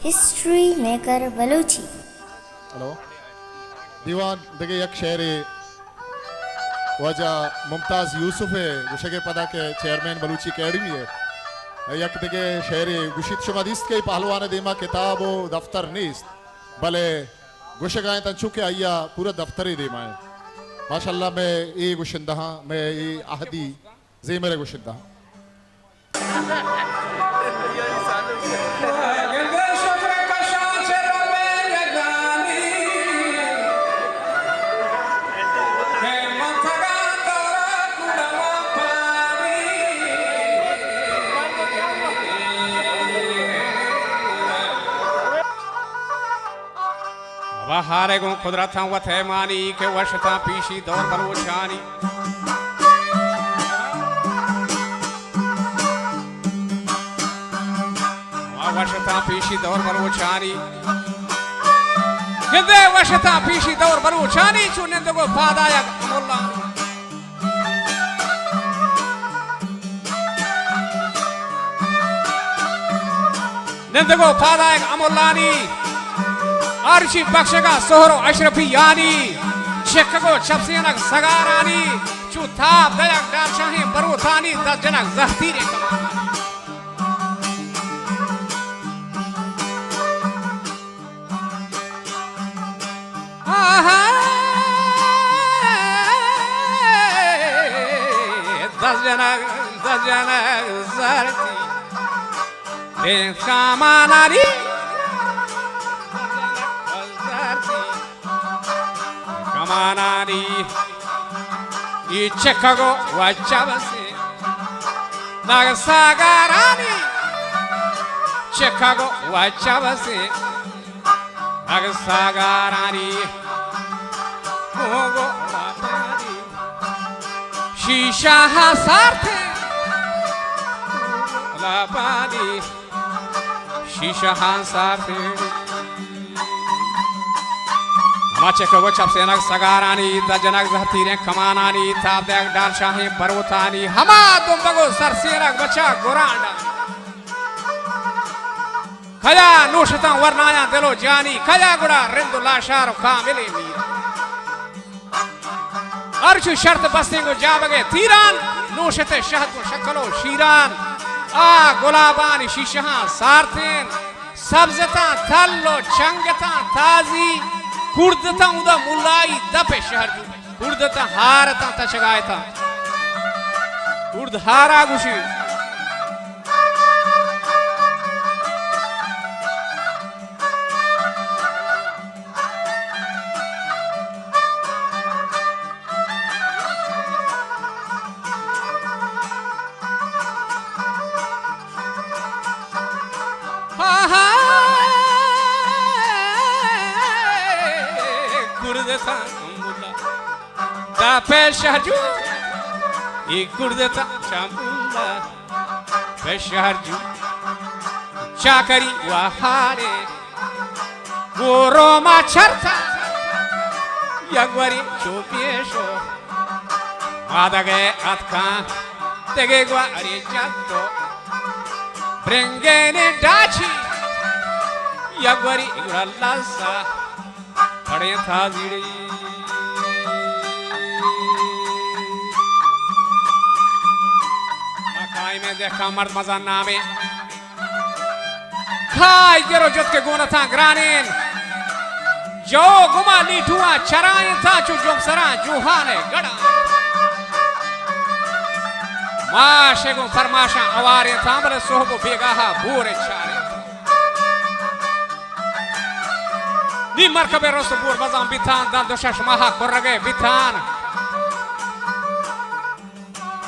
History maker Baluchi. Hello दीवान देखिए एक शेर वजह मुमताज यूसुफ है गुशे के पदा के चेयरमैन बलूची अकेडमी है यक देखिए शेर गुशित शुमादिस्त के पहलवान देमा किताब दफ्तर नीस्त भले गुशे गाए तंचु के आया पूरा दफ्तर ही देमा है माशाल्लाह मैं ये गुशिंदा मैं ये आहदी जे मेरे गुशिंदा हारे गो कुदरत वथे मानी के वशता पीशी दौर बलूचानी वशता पीशी दौर बलूचानी गिदे वशता पीशी दौर बलूचानी चुने तो को फादाया मुल्ला निंदगो फादाया अमुल्लानी आर्शी बख्शेगा सोहरो अशरफी यानी शेखगो शब्सियनक सगारानी चुथा दयक डाशाही बरूथानी दजनक जहतीरे दजनक जहती बेकामानारी Kamanani I Chicago Wachabasi Nagasagarani Chicago Wachabasi Nagasagarani Mogo Lapani Shisha Hasarte Lapani Shisha Hasarte Machac वो चपसेनक सगारानी दजनक जहतीरे कमानानी ताबदक डालशाही बरूतानी हमा तुम बगो सरसेनक बचा गुरांडा खया नूशता वरनाया दिलो जानी खया गुड़ा रिंदु लाशारो कामिले मीर अर्चु शर्त बस्तेंगो जाबगे तीरान नूशते शहद को शक्लो शीरान आ गुलाबानी शीशहा सारतेन सब्जता थल्लो चंगता ताजी कुर्दता उदा मुलाई दपे शहर जू कुर्दता हारता तशगायता कुर्द हारा गुशी da pesharju I kurdata chambulla pesharju chakari wahare goroma charta yagwari chopiesho adage atka tegegwa arijatto brengene dachi yagwari igurallasa pade thaziri में देखा मर्द मजान नामे खाई गेरो जत के गोना था ग्रानेन जो गुमा लीठुआ चराए था चु जोम सरा जुहाने गड़ा माशे गो फरमाशा अवारे था बले सोहबो बेगाहा बूरे चारे नी मरकबे रोस्तो बूर बजाम बिथान दान दोशाश महा कोरगे बिथान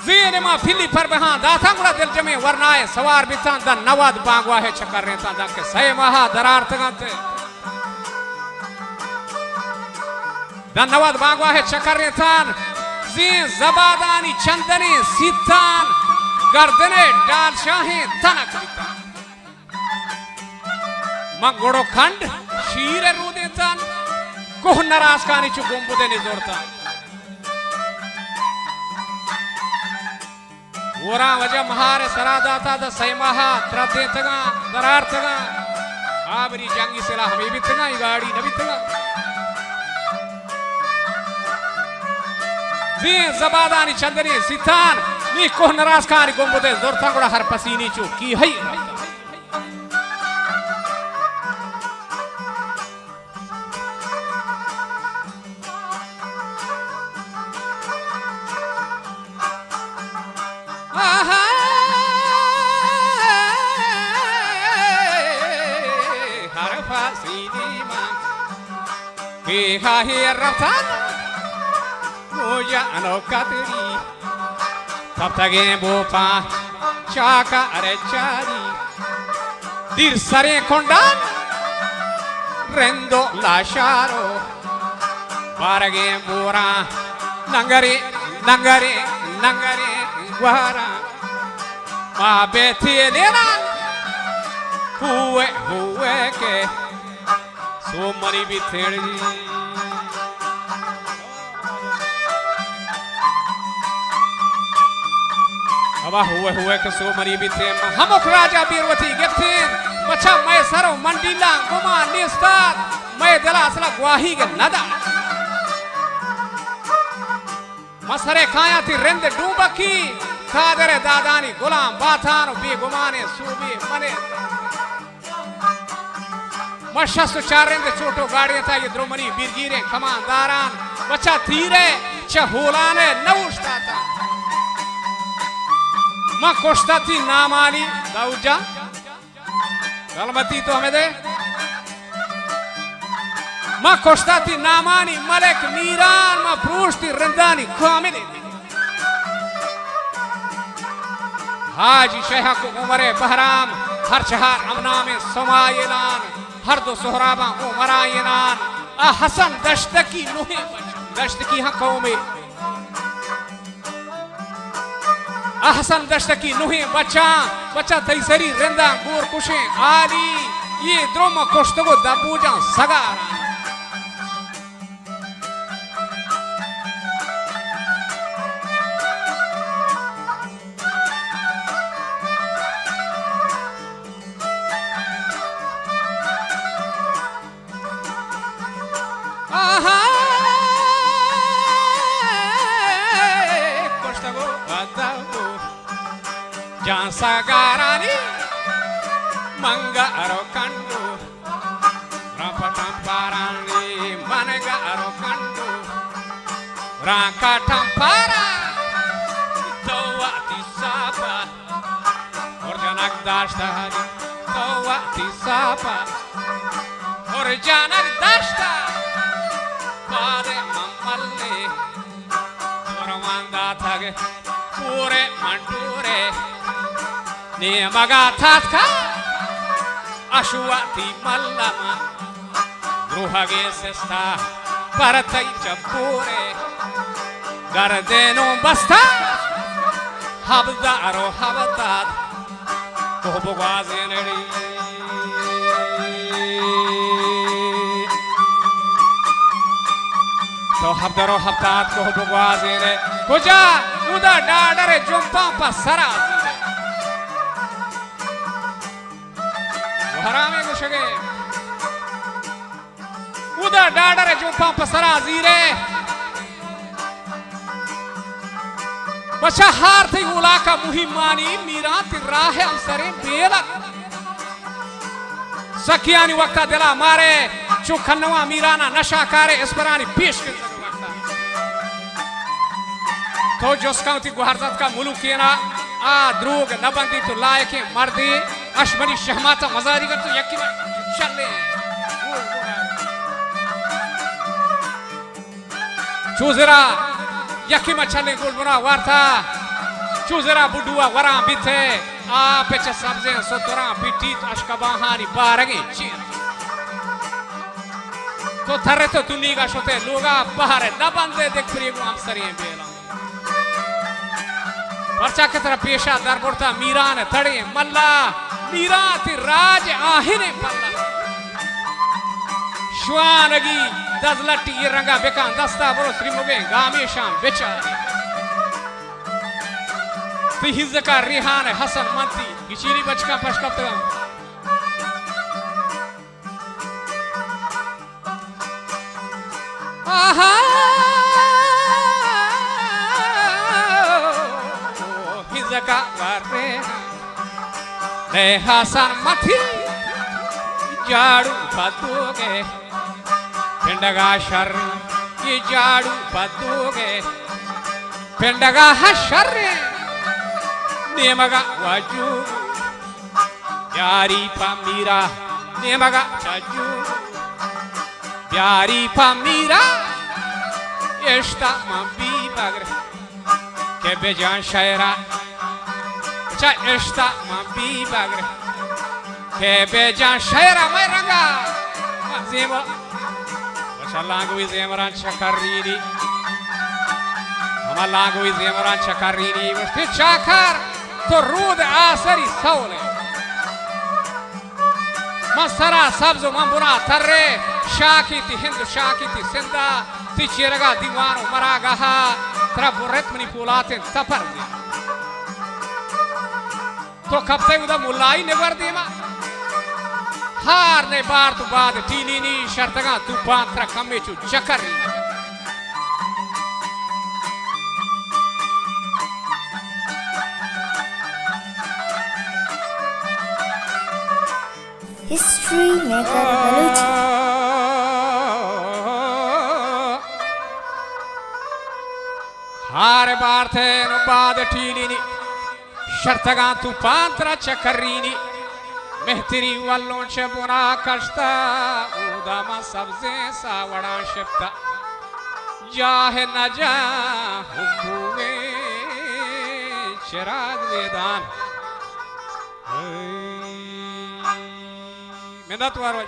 ज़ीने माँ फिली पर बहां दातांगुला दिल जमे वरनाए सवार बितान दा नवाद बांगवा है चक्कर रहता दा के सही महा दरार तगंते दा नवाद बांगवा है चक्कर रहता ज़ीन ज़बादानी चंदनी सीतान गर्दने डाल शाहे तनक बितान मंगोड़ो खंड शीरे रूदेतान कोह नराज कानी चु गुम्बुदे निजोरता वरा वजह महारे सरादाता द सैमहा त्रते तगा दरार तगा बाबरी जंगी सिला हमें भी तंगा गाड़ी नबी तंगा जी जबादानी चंदनी सितान नी को नाराज खानी गोंबोदे जोरथा गुड़ा हर पसीनी चो की है हर पसीनी मां के है रफा Moja ano kateri taptage bopa chaka arecchari dir sare kondan rendo lasciaro parage bora nangare nangare nangare guara ma betelena huwe ke so mari biteli अब हुए के सो मरी भी थे हम राजा बीरवती गिफ्तीन बच्चा मैं सरो मंडीला गुमा निस्तार मैं दिला असला गुआही के नदा मसरे खाया थी रिंद डूबकी खादरे दादानी गुलाम बाथान बे गुमाने सूबे मने मशस चारिंद छोटो गाड़ियां था ये द्रोमनी बीरगीरे खमानदारान बच्चा थीरे चहोलाने नौशता था मां कोष्टाती नामानी दाऊजा गलमती तो हमें दे मां कोष्टाती नामानी मलक नीरान मां प्रूष्टी रंदानी खामिले हाजी शेहा को उमरे बहराम हर शहर अमना में समायलान हर दो सोहराबा उमरायलान आ हसन दश्त की नुहे दश्त की हकों में अहसन दश्त की नुहे बच्चा बच्चा तैसरी रिंदा गोर कुशे आली ये द्रोम कोष्टगो दबूजा सगारा आहा कोष्टगो दबू jansa garani manga aro kandu rapatam parani manega aro kandu rakatam para towa tisapa orjanak dashta towa tisapa orjanak dashta pade mamalle ormanda thage pure mandure ne magathka ashwati mallama gruhage sesta paratai chappure gardeno basta habdaro habdad kohbogwazeneri to habdaro habdad kohbogwazene kuja uda dadare jumpa pasara हरामे गुशगे उदा डाडरे जो पापा सरा जीरे बचा हार थी उला का मुहिमानी मीरा तिराह अंसरे बेला सखियानी वक्ता दिला मारे चो खन्नवा मीराना नशा कारे इस्परानी पेश कर वक्ता तो जोस्काउती गुहरजत का मुलुकियना आ द्रोग नबंदी तो लायके मर्दी अशमनी शहमाता मजारी कर तो यकी चले चूजरा यकी में चले गोल बुना वार्ता चूजरा बुडुआ वरा बिथे आ पेचे सब्जे सोतरा पिटी तो अशकबाहानी बारगे चीर तो थरे तो दुनिया शोते लोगा पहारे नबंदे देख प्रियगु हम सरिये बेला वर्चा के तरह पेशा दरबोरता मीरान तड़े मल्ला मीराती राज आहिने पल्ला श्वानगी दजलटी रंगा बेकान दस्ता बरो श्री मुगे गामी शाम बेचारी तिहिज़ का रिहान हसन मंती किचीरी बचका पशकप्तगम Aha Hizaka Varre Le Hasan Mati Jadu Paduge Pendaga Shar Ye Jadu Paduge Pendaga Hashar Nemaga Waju Yari Pamira Nemaga Chaju Yari Pamira Esta Mambi Bagre Ke bejan shaira Cha esta Mambi Bagre Ke bejan shaira Mai ranga Zima Mashallah Zemran Chakarini Amalango Zemran Chakarini Vesti Chakar Torud Asari Saule Masara Sabzo Mambuna Tarre Shakiti Hindu Shakiti Sinda Tichiraga Diwano Maragaha Traburet Manipulatin Tapardi To Kapte Uda Mulai Nevardima Har ne bar tu bad Tilini Shartaga tu Pantra Kamechu Chakari History Maker Baluchi. Hare Barte no bad Tilini Shartaga tu Pantra Chakarini Mehtiri Wallon Chebuna Kashta Udama Sabze Sawada Shepta Jahe Naja Humbuve Chirag Vedan Mendat Warwaj